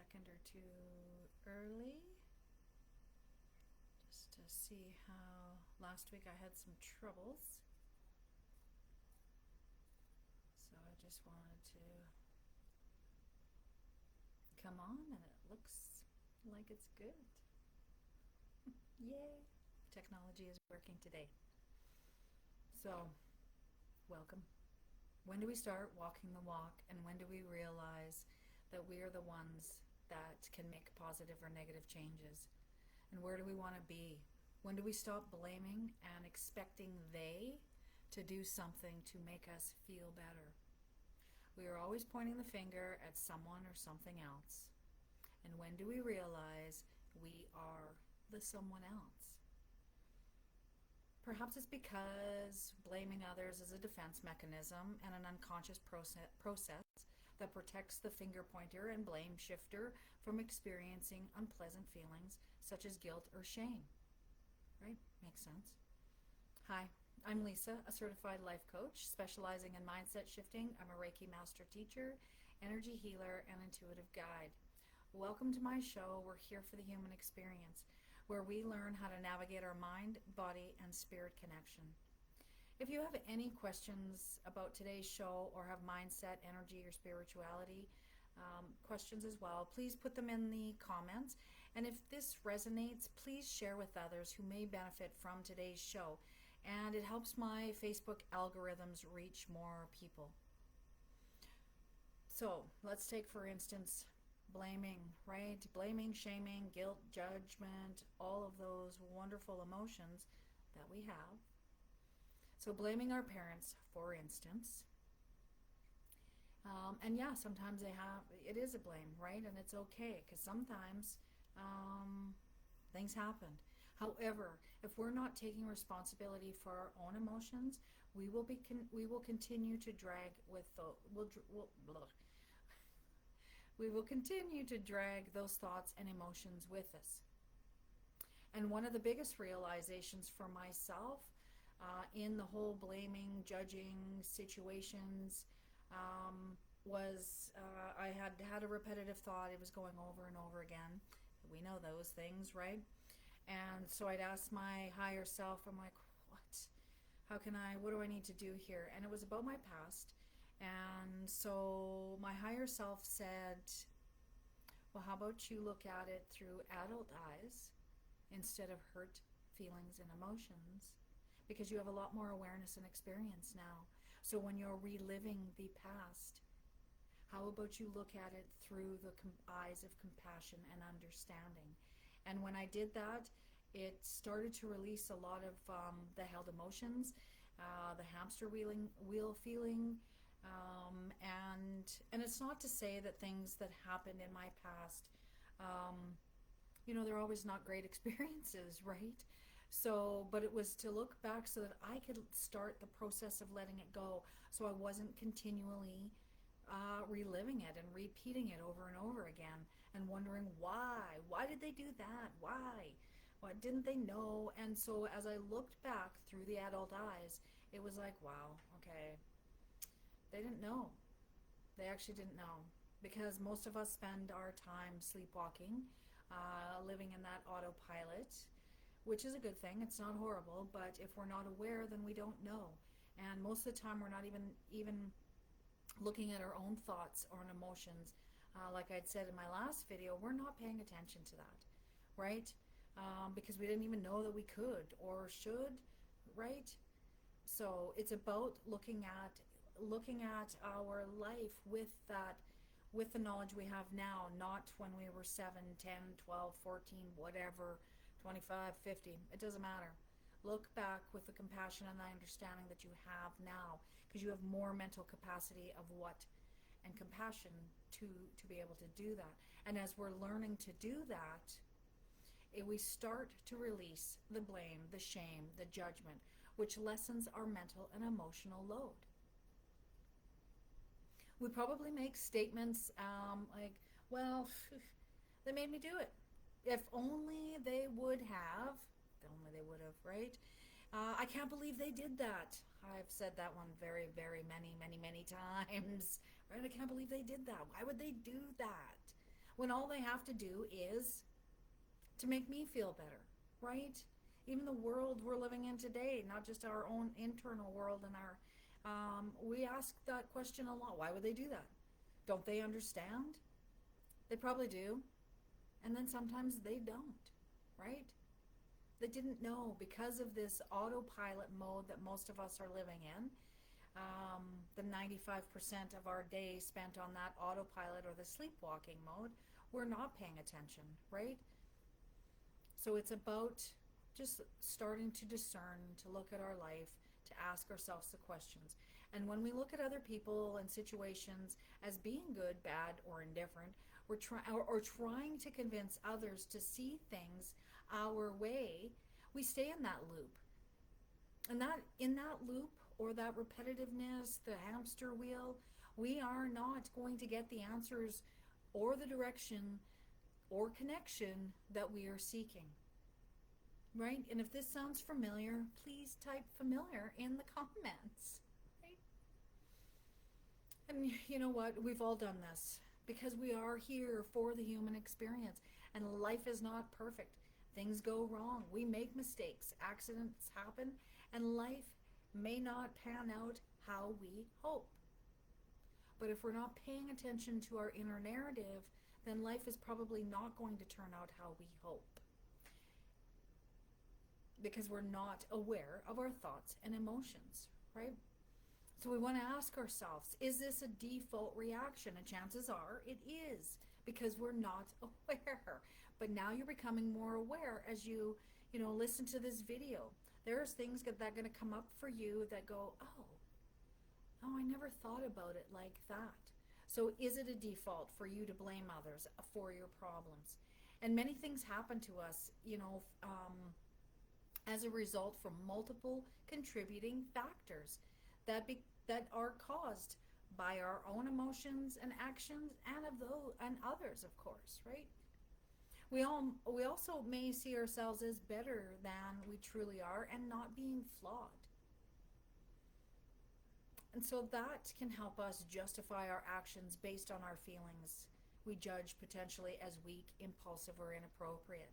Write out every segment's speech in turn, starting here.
second or two early just to see how last week I had some troubles. So I just wanted to come on, and it looks like it's good. Yay! Technology is working today. So, welcome. When do we start walking the walk, and when do we realize that we are the ones that can make positive or negative changes? And where do we want to be? When do we stop blaming and expecting they to do something to make us feel better? We are always pointing the finger at someone or something else. And when do we realize we are the someone else? Perhaps it's because blaming others is a defense mechanism and an unconscious process that protects the finger pointer and blame shifter from experiencing unpleasant feelings such as guilt or shame. Right? Makes sense. Hi, I'm Lisa, a certified life coach specializing in mindset shifting. I'm a Reiki master teacher, energy healer, and intuitive guide. Welcome to my show. We're here for the human experience, where we learn how to navigate our mind, body, and spirit connection. If you have any questions about today's show or have mindset, energy, or spirituality questions as well, please put them in the comments. And if this resonates, please share with others who may benefit from today's show. And it helps my Facebook algorithms reach more people. So let's take, for instance, blaming, right? Blaming, shaming, guilt, judgment, all of those wonderful emotions that we have. So blaming our parents, for instance. And yeah, sometimes it is a blame, right? And it's okay, because sometimes things happen. However, if we're not taking responsibility for our own emotions, we will continue to drag we will continue to drag those thoughts and emotions with us. And one of the biggest realizations for myself in the whole blaming, judging situations was I had a repetitive thought. It was going over and over again. We know those things, right? And so I'd ask my higher self, I'm like, what do I need to do here? And it was about my past. And so my higher self said, well, how about you look at it through adult eyes instead of hurt feelings and emotions? Because you have a lot more awareness and experience now. So when you're reliving the past, how about you look at it through the eyes of compassion and understanding? And when I did that, it started to release a lot of the held emotions, the hamster wheel feeling, and it's not to say that things that happened in my past, they're always not great experiences, right? So, but it was to look back so that I could start the process of letting it go, so I wasn't continually reliving it and repeating it over and over again and wondering why did they do that, why didn't they know? And so as I looked back through the adult eyes, it was like, wow, okay, they didn't know. They actually didn't know, because most of us spend our time sleepwalking, living in that autopilot, which is a good thing. It's not horrible, but if we're not aware, then we don't know. And most of the time we're not even looking at our own thoughts or emotions. Like I'd said in my last video, we're not paying attention to that, right? Because we didn't even know that we could or should, right? So it's about looking at our life with the knowledge we have now, not when we were 7, 10, 12, 14, whatever, 25, 50. It doesn't matter. Look back with the compassion and the understanding that you have now, because you have more mental capacity and compassion to be able to do that. And as we're learning to do that, we start to release the blame, the shame, the judgment, which lessens our mental and emotional load. We probably make statements like, well, they made me do it. If only they would have, right? I can't believe they did that. I've said that one very, very many, many, many times, right? I can't believe they did that. Why would they do that? when all they have to do is to make me feel better, right? Even the world we're living in today, not just our own internal world and our, we ask that question a lot. Why would they do that? Don't they understand? They probably do. And then sometimes they don't, right? They didn't know because of this autopilot mode that most of us are living in. The 95% of our day spent on that autopilot or the sleepwalking mode, we're not paying attention, right? So it's about just starting to discern, to look at our life, to ask ourselves the questions. And when we look at other people and situations as being good, bad, or indifferent, or trying to convince others to see things our way, we stay in that loop. And that in that loop or that repetitiveness, the hamster wheel, we are not going to get the answers or the direction or connection that we are seeking. Right? And if this sounds familiar, please type familiar in the comments. Right? And you know what? We've all done this because we are here for the human experience, and life is not perfect. Things go wrong. We make mistakes. Accidents happen, and life may not pan out how we hope. But if we're not paying attention to our inner narrative, then life is probably not going to turn out how we hope, because we're not aware of our thoughts and emotions, right? So we want to ask ourselves, is this a default reaction? And chances are it is, because we're not aware. But now you're becoming more aware as you listen to this video. There's things that are going to come up for you that go, oh, I never thought about it like that. So is it a default for you to blame others for your problems? And many things happen to us, as a result from multiple contributing factors that are caused by our own emotions and actions, and of those and others, of course, right? We also may see ourselves as better than we truly are and not being flawed. And so that can help us justify our actions based on our feelings we judge potentially as weak, impulsive, or inappropriate.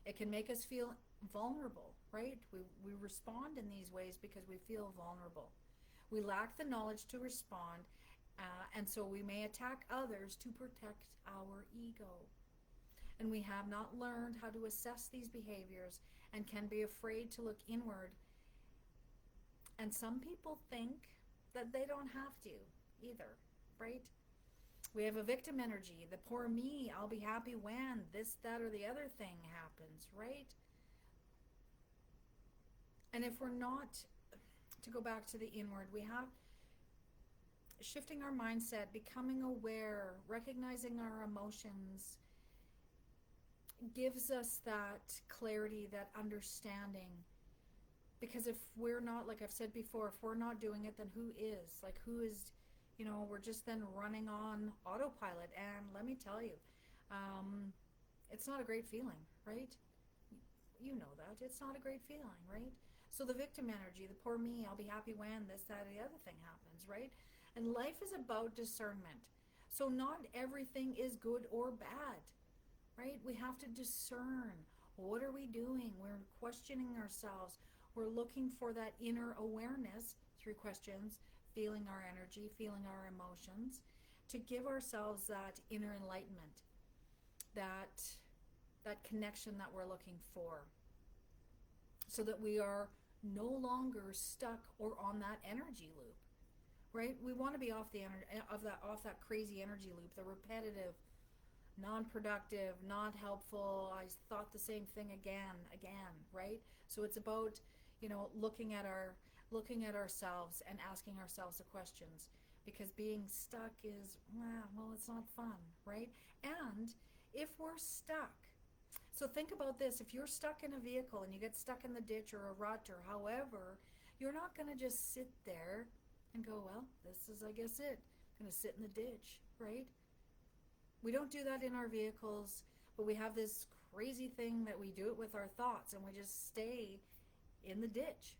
It can make us feel vulnerable, right? We respond in these ways because we feel vulnerable. We lack the knowledge to respond, and so we may attack others to protect our ego. And we have not learned how to assess these behaviors and can be afraid to look inward. And some people think that they don't have to either, right? We have a victim energy, the poor me, I'll be happy when this, that, or the other thing happens, right? And if we're not, to go back to the inward, we have shifting our mindset, becoming aware, recognizing our emotions, gives us that clarity, that understanding. Because if we're not, like I've said before, if we're not doing it, then who is? Like, who is, we're just then running on autopilot. And let me tell you, it's not a great feeling, right? You know that. It's not a great feeling, right? So the victim energy, the poor me, I'll be happy when this, that, or the other thing happens, right? And life is about discernment. So not everything is good or bad, right? We have to discern. What are we doing? We're questioning ourselves. We're looking for that inner awareness through questions, feeling our energy, feeling our emotions, to give ourselves that inner enlightenment, that connection that we're looking for, so that we are no longer stuck or on that energy loop, right? We want to be off that crazy energy loop, the repetitive, non-productive, not helpful, I thought the same thing again, right? So it's about, looking at ourselves and asking ourselves the questions, because being stuck is, well, it's not fun, right? And if we're stuck, so think about this, if you're stuck in a vehicle and you get stuck in the ditch or a rut or however, you're not going to just sit there and go, well, this is, I guess, it. I'm going to sit in the ditch, right? We don't do that in our vehicles, but we have this crazy thing that we do it with our thoughts, and we just stay in the ditch.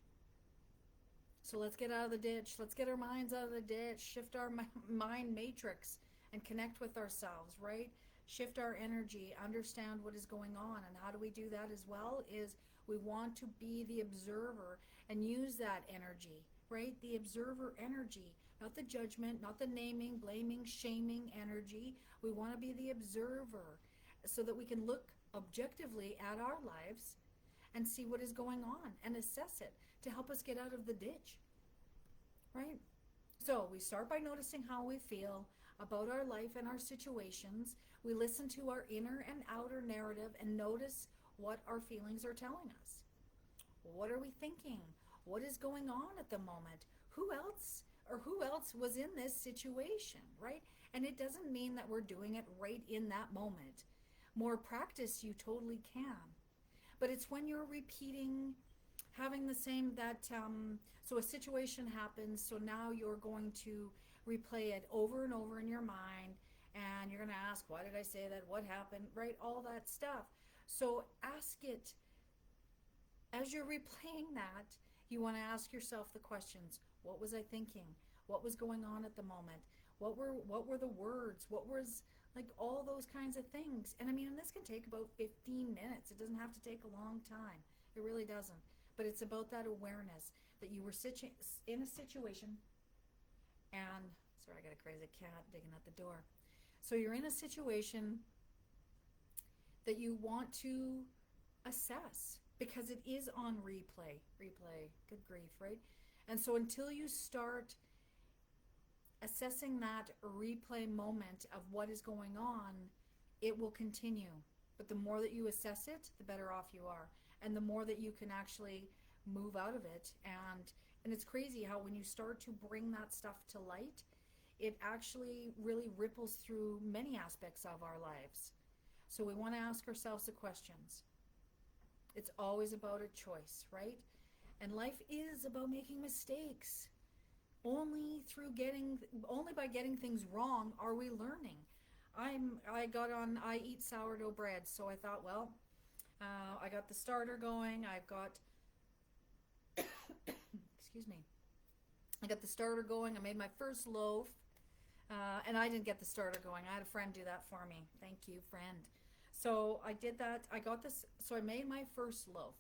So let's get out of the ditch. Let's get our minds out of the ditch, shift our mind matrix, and connect with ourselves, right? shift our energy, understand what is going on. And how do we do that as well? Is we want to be the observer and use that energy, right? The observer energy, not the judgment, not the naming, blaming, shaming energy. We want to be the observer so that we can look objectively at our lives and see what is going on and assess it to help us get out of the ditch, right? So we start by noticing how we feel about our life and our situations. We listen to our inner and outer narrative and notice what our feelings are telling us. What are we thinking? What is going on at the moment? Who else was in this situation, right? And it doesn't mean that we're doing it right in that moment. More practice, you totally can. But it's when you're repeating, having the same so a situation happens, so now you're going to replay it over and over in your mind, and you're going to ask, why did I say that? What happened? Right? All that stuff. So ask it. As you're replaying that, you want to ask yourself the questions. What was I thinking? What was going on at the moment? What were the words? What was, like, all those kinds of things? And I mean, this can take about 15 minutes. It doesn't have to take a long time. It really doesn't. But it's about that awareness that you were in a situation, and sorry, I got a crazy cat digging at the door. So you're in a situation that you want to assess because it is on replay. Good grief, right? And so until you start assessing that replay moment of what is going on, it will continue. But the more that you assess it, the better off you are. And the more that you can actually move out of it. And it's crazy how when you start to bring that stuff to light, it actually really ripples through many aspects of our lives. So we want to ask ourselves the questions. It's always about a choice, right? And life is about making mistakes. Only by getting things wrong are we learning. I eat sourdough bread, so I thought, well, I got the starter going. Excuse me. I got the starter going. I made my first loaf, and I didn't get the starter going. I had a friend do that for me. Thank you, friend. So I did that. I got this. So I made my first loaf.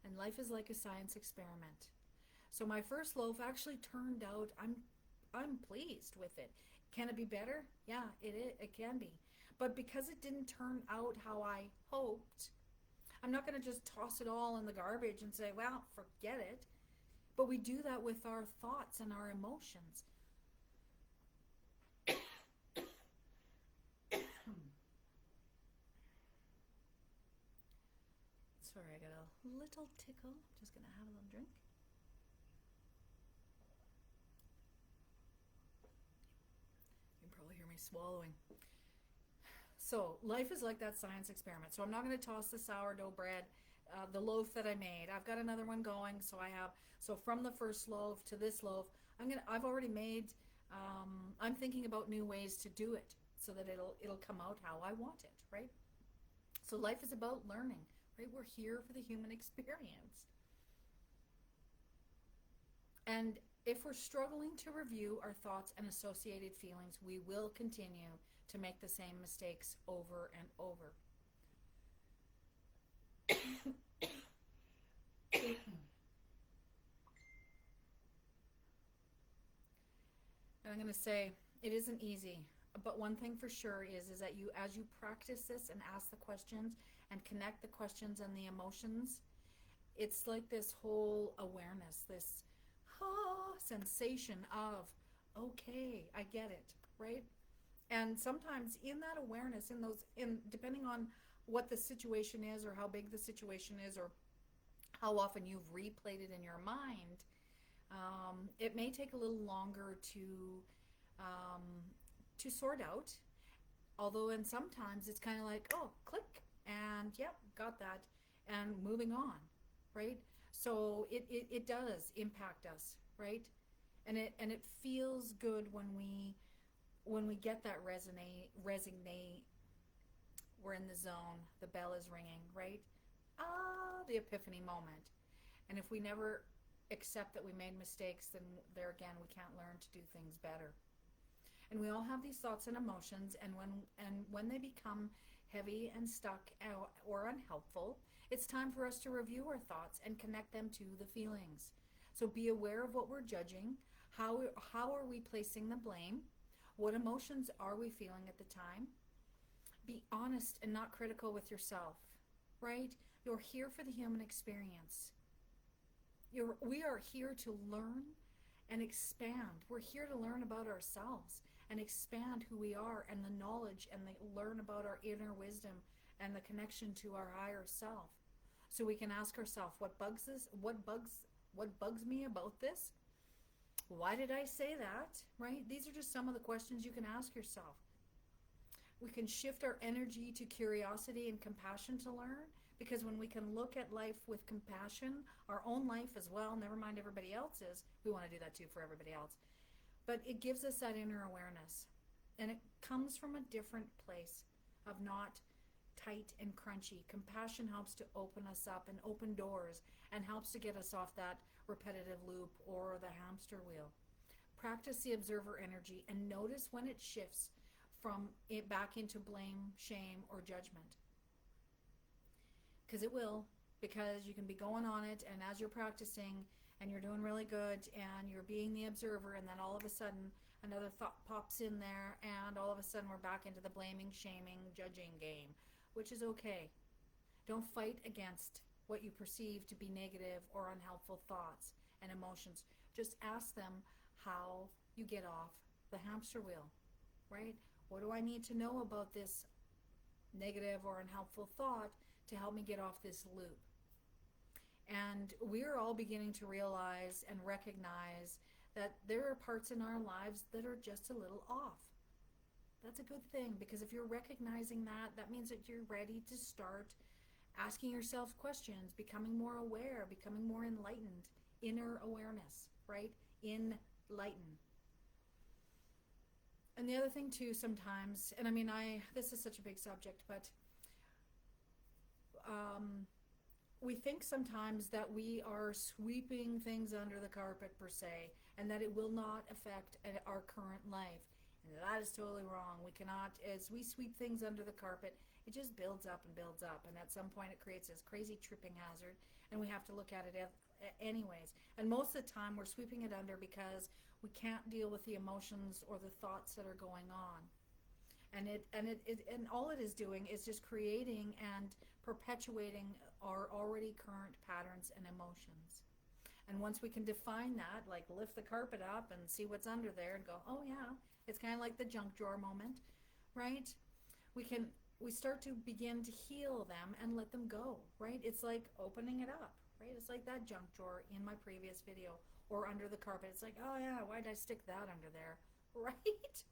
And life is like a science experiment. So my first loaf actually turned out, I'm pleased with it. Can it be better? Yeah, it can be. But because it didn't turn out how I hoped, I'm not going to just toss it all in the garbage and say, well, forget it. But we do that with our thoughts and our emotions. Sorry, I got a little tickle. Just going to have a little drink. You can probably hear me swallowing. So life is like that science experiment. So I'm not going to toss the sourdough bread, the loaf that I made. I've got another one going. So from the first loaf to this loaf, I've already made, I'm thinking about new ways to do it so that it'll come out how I want it, right? So life is about learning, right? We're here for the human experience. And if we're struggling to review our thoughts and associated feelings, we will continue to make the same mistakes over and over. And I'm going to say, it isn't easy. But one thing for sure is that as you practice this and ask the questions and connect the questions and the emotions, it's like this whole awareness, this sensation of, okay, I get it, right? And sometimes in that awareness, depending on what the situation is or how big the situation is or how often you've replayed it in your mind, it may take a little longer to sort out. Although, and sometimes it's kind of like, oh, click, and yep, got that, and moving on, right? So it does impact us, right? And it feels good when we get that resonate, we're in the zone, the bell is ringing, right? The epiphany moment. And if we never accept that we made mistakes, then there again, we can't learn to do things better. And we all have these thoughts and emotions, and when they become heavy and stuck or unhelpful, it's time for us to review our thoughts and connect them to the feelings. So be aware of what we're judging. How are we placing the blame? What emotions are we feeling at the time? Be honest and not critical with yourself, right? You're here for the human experience. We are here to learn and expand. We're here to learn about ourselves and expand who we are, and the knowledge, and learn about our inner wisdom and the connection to our higher self. So we can ask ourselves, what bugs us? What bugs me about this? Why did I say that? Right? These are just some of the questions you can ask yourself. We can shift our energy to curiosity and compassion to learn, because when we can look at life with compassion, our own life as well, never mind everybody else's, we want to do that too for everybody else, but it gives us that inner awareness, and it comes from a different place of not tight and crunchy. Compassion helps to open us up and open doors, and helps to get us off that repetitive loop or the hamster wheel. Practice the observer energy and notice when it shifts from it back into blame, shame, or judgment. Because it will, because you can be going on it, and as you're practicing and you're doing really good and you're being the observer, and then all of a sudden another thought pops in there, and all of a sudden we're back into the blaming, shaming, judging game, which is okay. Don't fight against what you perceive to be negative or unhelpful thoughts and emotions. Just ask them how you get off the hamster wheel, right? What do I need to know about this negative or unhelpful thought to help me get off this loop? And we're all beginning to realize and recognize that there are parts in our lives that are just a little off. That's a good thing, because if you're recognizing that, that means that you're ready to start asking yourself questions, becoming more aware, becoming more enlightened. Inner awareness, right? Enlighten. And the other thing too, sometimes, and I mean, this is such a big subject, but we think sometimes that we are sweeping things under the carpet per se, and that it will not affect our current life. And that is totally wrong. We cannot, as we sweep things under the carpet, it just builds up and builds up, and at some point it creates this crazy tripping hazard, and we have to look at it anyways. And most of the time we're sweeping it under because we can't deal with the emotions or the thoughts that are going on. And all it is doing is just creating and perpetuating our already current patterns and emotions. And once we can define that, like lift the carpet up and see what's under there and go, oh yeah, it's kind of like the junk drawer moment, right? We start to begin to heal them and let them go, right? It's like opening it up, right? It's like that junk drawer in my previous video, or under the carpet. It's like, oh yeah, why did I stick that under there, right?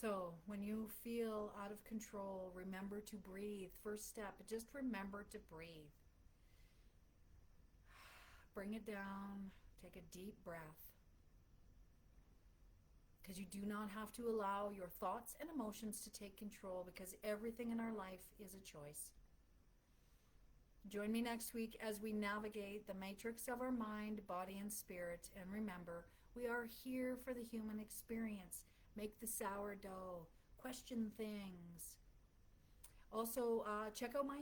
So when you feel out of control, remember to breathe. First step, just remember to breathe. Bring it down, take a deep breath. Because you do not have to allow your thoughts and emotions to take control, because everything in our life is a choice. Join me next week as we navigate the matrix of our mind, body, and spirit. And remember, we are here for the human experience. Make the sourdough. Question things. Also, check out my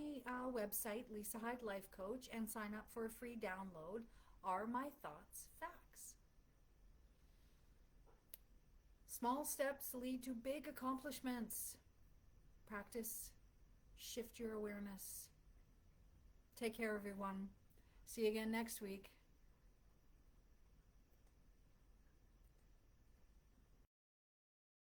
website, Lisa Hyde Life Coach, and sign up for a free download. Are My Thoughts Facts? Small steps lead to big accomplishments. Practice. Shift your awareness. Take care, everyone. See you again next week.